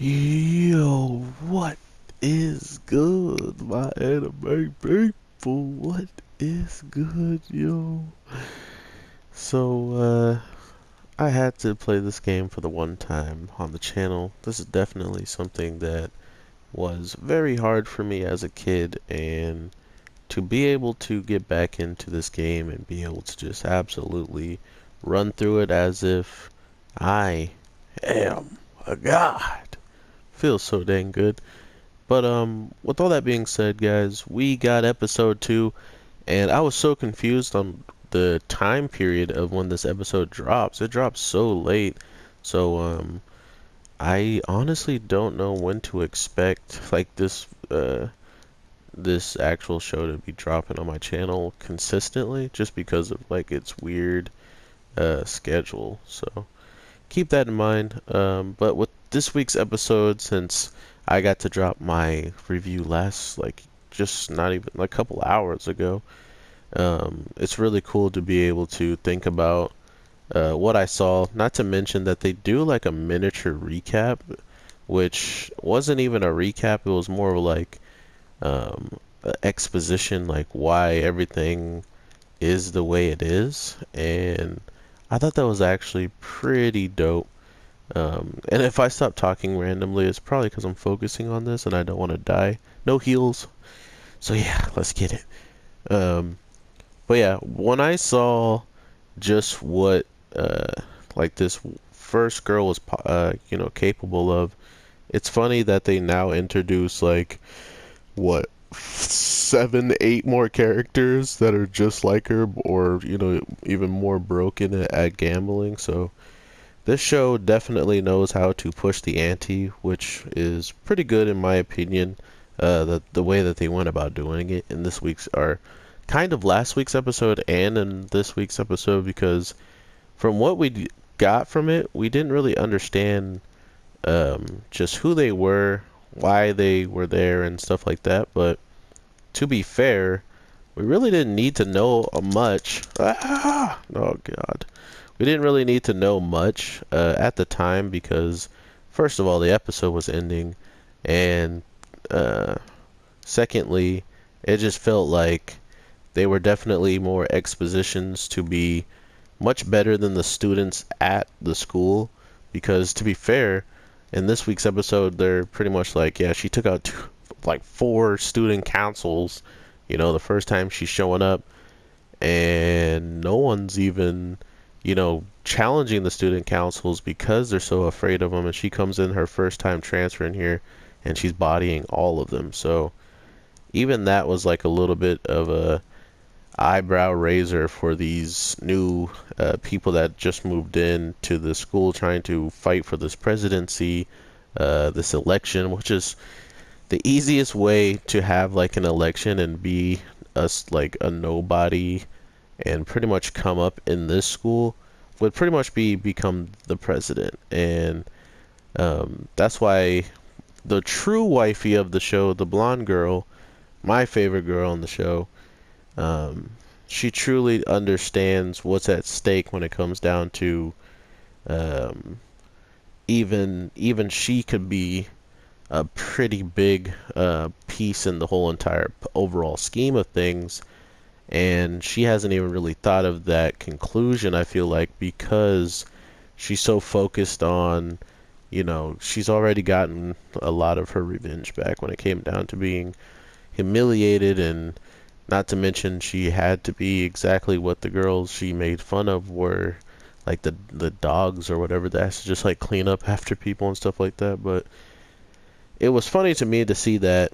Yo, what is good, my anime people? What is good, yo? So, I had to play this game for the one time on the channel. This is definitely something that was very hard for me as a kid, and to be able to get back into this game and be able to just absolutely run through it as if I am a god feels so dang good. But with all that being said, guys, we got episode 2, and I was so confused on the time period of when this episode drops. It drops so late. So I honestly don't know when to expect like this actual show to be dropping on my channel consistently, just because of like its weird schedule. So keep that in mind. But with this week's episode, since I got to drop my review last, like, just not even like a couple hours ago, it's really cool to be able to think about what I saw. Not to mention that they do like a miniature recap, which wasn't even a recap, it was more of like exposition, like why everything is the way it is. And I thought that was actually pretty dope. And if I stop talking randomly, it's probably because I'm focusing on this and I don't want to die. No heals. So yeah, let's get it. Um, but yeah, when I saw just what like this first girl was capable of, it's funny that they now introduce like what 7, 8 more characters that are just like her, or even more broken at gambling. So this show definitely knows how to push the ante, which is pretty good in my opinion. The way that they went about doing it in this week's, or kind of last week's episode and in this week's episode, because from what we got from it, we didn't really understand just who they were, why they were there, and stuff like that. But to be fair, we really didn't need to know much. Oh God. We didn't really need to know much at the time, because first of all, the episode was ending, and uh, secondly, it just felt like they were definitely more expositions to be much better than the students at the school. Because to be fair, in this week's episode, they're pretty much like, yeah, she took out like 4 student councils, the first time she's showing up, and no one's even challenging the student councils because they're so afraid of them. And she comes in her first time transferring here, and she's bodying all of them. So even that was like a little bit of a eyebrow raiser for these new people that just moved in to the school, trying to fight for this presidency, this election, which is the easiest way to have like an election and be us like a nobody, and pretty much come up in this school would pretty much become the president. And that's why the true wifey of the show, the blonde girl, my favorite girl on the show, um, she truly understands what's at stake when it comes down to um, even she could be a pretty big piece in the whole entire overall scheme of things. And she hasn't even really thought of that conclusion, I feel like, because she's so focused on, she's already gotten a lot of her revenge back when it came down to being humiliated. And not to mention, she had to be exactly what the girls she made fun of were, like the dogs or whatever, that has to just like clean up after people and stuff like that. But it was funny to me to see that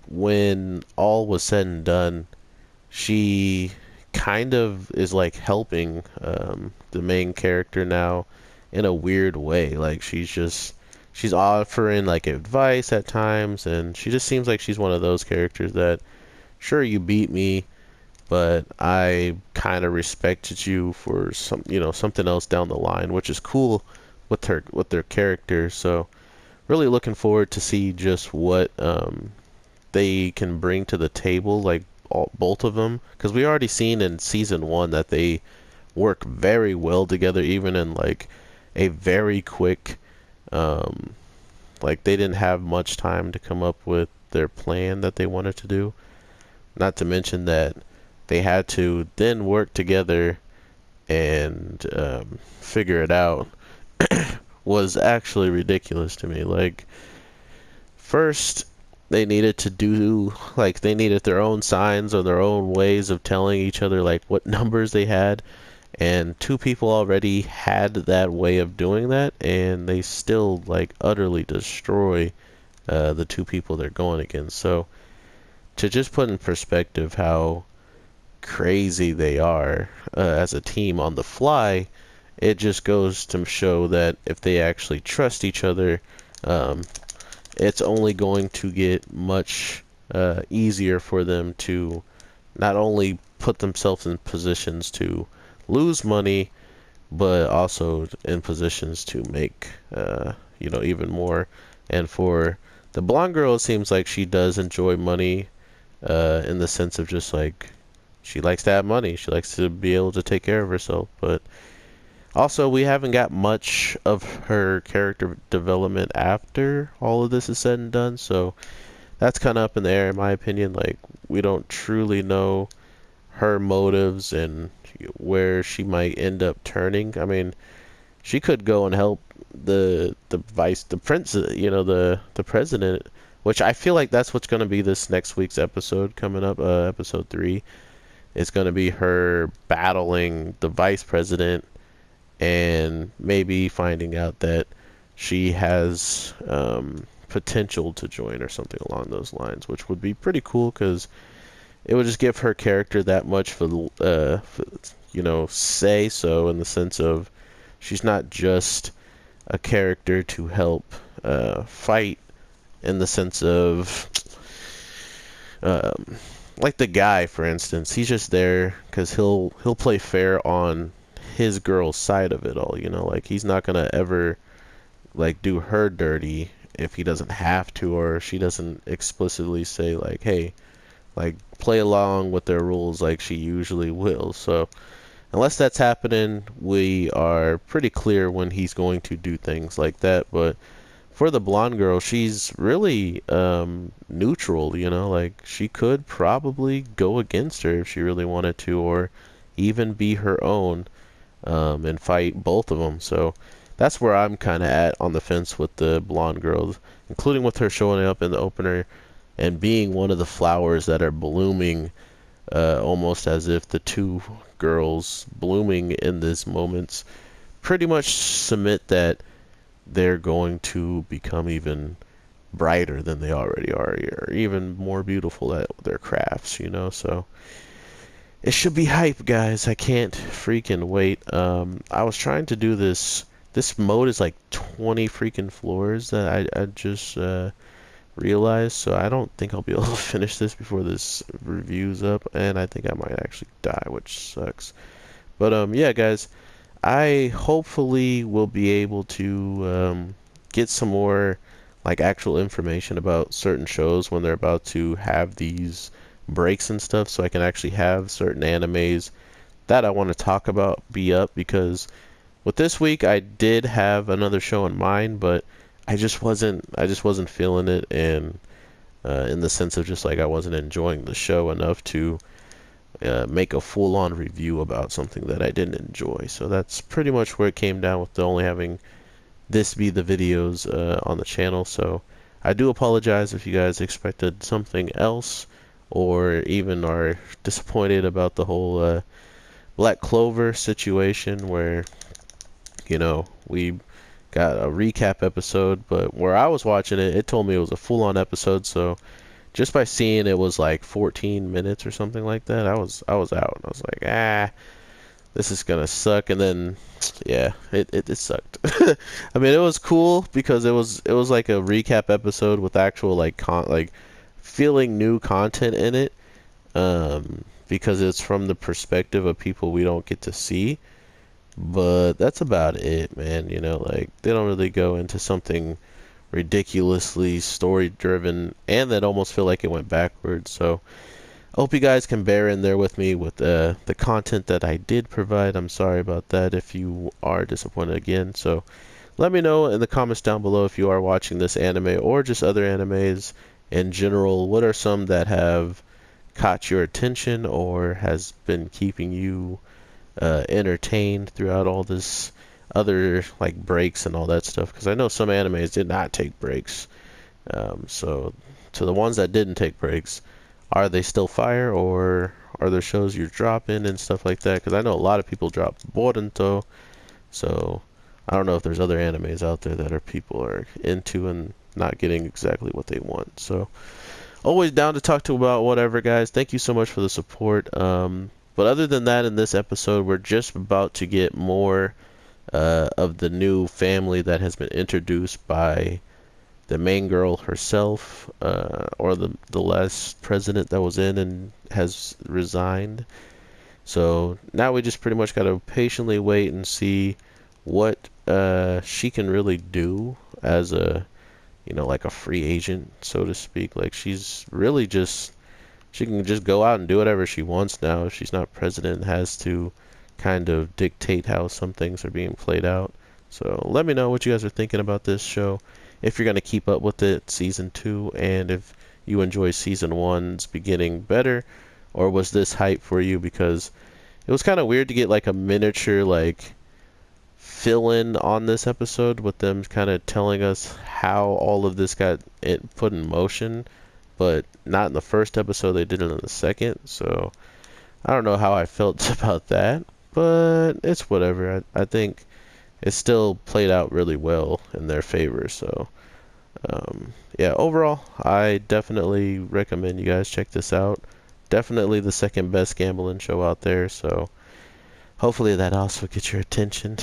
when all was said and done, she kind of is like helping the main character now in a weird way. Like she's offering like advice at times, and she just seems like she's one of those characters that, sure, you beat me, but I kind of respected you for something else down the line, which is cool with their character. So really looking forward to see just what they can bring to the table, like both of them, because we already seen in season 1 that they work very well together, even in like a very quick Like they didn't have much time to come up with their plan that they wanted to do. Not to mention that they had to then work together and figure it out was actually ridiculous to me. Like, first, they needed to do, like, they needed their own signs or their own ways of telling each other, like, what numbers they had. And two people already had that way of doing that, and they still, like, utterly destroy the two people they're going against. So, to just put in perspective how crazy they are as a team on the fly, it just goes to show that if they actually trust each other, um, it's only going to get much easier for them to not only put themselves in positions to lose money, but also in positions to make, even more. And for the blonde girl, it seems like she does enjoy money in the sense of just like she likes to have money. She likes to be able to take care of herself. But also, we haven't got much of her character development after all of this is said and done. So that's kind of up in the air, in my opinion. Like, we don't truly know her motives and where she might end up turning. I mean, she could go and help the prince, the president, which I feel like that's what's going to be this next week's episode coming up, episode 3. It's going to be her battling the vice president and maybe finding out that she has potential to join or something along those lines, which would be pretty cool because it would just give her character that much say so, in the sense of she's not just a character to help fight, in the sense of like the guy, for instance, he's just there because he'll play fair on his girl's side of it all. Like he's not gonna ever like do her dirty if he doesn't have to, or she doesn't explicitly say like, hey, like play along with their rules like she usually will. So unless that's happening, we are pretty clear when he's going to do things like that. But for the blonde girl, she's really neutral, like she could probably go against her if she really wanted to, or even be her own and fight both of them. So that's where I'm kind of at on the fence with the blonde girl, including with her showing up in the opener and being one of the flowers that are blooming, almost as if the two girls blooming in this moments pretty much submit that they're going to become even brighter than they already are, or even more beautiful at their crafts, so it should be hype, guys. I can't freaking wait. I was trying to do this mode is like 20 freaking floors that I just realized, so I don't think I'll be able to finish this before this review's up, and I think I might actually die, which sucks. But yeah, guys, I hopefully will be able to get some more like actual information about certain shows when they're about to have these breaks and stuff, so I can actually have certain animes that I want to talk about be up, because with this week I did have another show in mind, but I just wasn't feeling it, and in the sense of just like I wasn't enjoying the show enough to make a full-on review about something that I didn't enjoy. So that's pretty much where it came down, with only having this be the videos on the channel. So I do apologize if you guys expected something else, or even are disappointed about the whole Black Clover situation, where we got a recap episode, but where I was watching it, it told me it was a full-on episode. So just by seeing it was like 14 minutes or something like that, I was out. I was like, this is gonna suck. And then yeah, it sucked. I mean, it was cool because it was like a recap episode with actual like feeling new content in it, because it's from the perspective of people we don't get to see. But that's about it, man. Like they don't really go into something ridiculously story driven, and that almost feel like it went backwards. So I hope you guys can bear in there with me with the content that I did provide. I'm sorry about that if you are disappointed again. So let me know in the comments down below if you are watching this anime or just other animes in general. What are some that have caught your attention or has been keeping you entertained throughout all this other like breaks and all that stuff? Because I know some animes did not take breaks. So to the ones that didn't take breaks, are they still fire, or are there shows you're dropping and stuff like that? Because I know a lot of people drop Boruto, so I don't know if there's other animes out there that are people are into and not getting exactly what they want. So always down to talk to about whatever, guys. Thank you so much for the support. But other than that, in this episode, we're just about to get more of the new family that has been introduced by the main girl herself, or the last president that was in and has resigned. So now we just pretty much got to patiently wait and see what she can really do as a, like a free agent, so to speak. Like she's really just, she can just go out and do whatever she wants now. If she's not president, has to kind of dictate how some things are being played out. So let me know what you guys are thinking about this show. If you're going to keep up with it, season 2, and if you enjoy season 1's beginning better, or was this hype for you? Because it was kind of weird to get like a miniature like fill in on this episode with them kind of telling us how all of this got put in motion, but not in the first episode. They did it in the second. So I don't know how I felt about that, but it's whatever. I think it still played out really well in their favor. So yeah, overall, I definitely recommend you guys check this out. Definitely the second best gambling show out there. So hopefully that also gets your attention.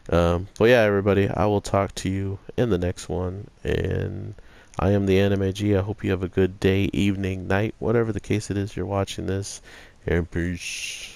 But yeah, everybody, I will talk to you in the next one. And I am the Anime G. I hope you have a good day, evening, night, whatever the case it is you're watching this. And peace.